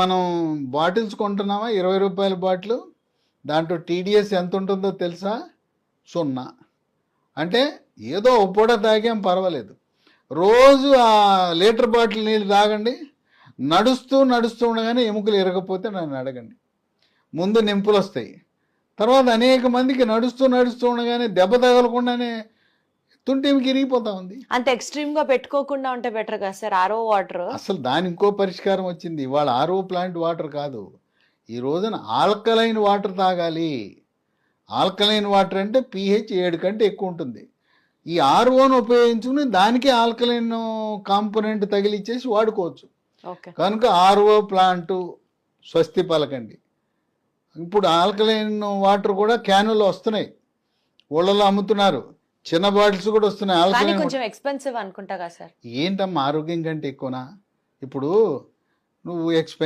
మనం బాటిల్స్ కొంటున్నామా 20 రూపాయల బాటిల్, దాంట్లో టీడీఎస్ ఎంత ఉంటుందో తెలుసా? 0. అంటే ఏదో ఒక పూట తాగాం పర్వాలేదు. రోజు ఆ లీటర్ బాటిల్ నీళ్ళు తాగండి, నడుస్తూ ఉండగానే ఎముకలు ఇరగపోతే నన్ను అడగండి. ముందు నింపులు వస్తాయి, తర్వాత అనేక మందికి నడుస్తూ ఉండగానే దెబ్బ తగలకుండానే తుంటేమికి ఇరిగిపోతా ఉంది. అంత ఎక్స్ట్రీమ్ గా పెట్టుకోకుండా ఉంటే బెటర్ కదా సార్ ఆర్ఓ వాటర్. అసలు దాని ఇంకో పరిష్కారం వచ్చింది. ఇవాళ ఆర్ఓ ప్లాంట్ వాటర్ కాదు, ఈ రోజున ఆల్కలైన్ వాటర్ తాగాలి. ఆల్కలైన్ వాటర్ అంటే pH 7 కంటే ఎక్కువ ఉంటుంది. ఈ ఆర్ఓను ఉపయోగించుకుని దానికి ఆల్కలైన్ కాంపోనెంట్ తగిలిచ్చేసి వాడుకోవచ్చు. కనుక ఆర్ఓ ప్లాంట్ స్వస్తి పలకండి. ఇప్పుడు ఆల్కలైన్ వాటర్ కూడా క్యానులు వస్తున్నాయి, ఊళ్ళలో అమ్ముతున్నారు. చిన్న బాటిల్స్ కూడా వస్తున్నాయి ఆల్కలైన్. కొంచెం ఎక్స్పెన్సివ్ అనుకుంటా కదా సార్. ఏంటమ్మా ఆరోగ్యం కంటే ఎక్కువనా? ఇప్పుడు నువ్వు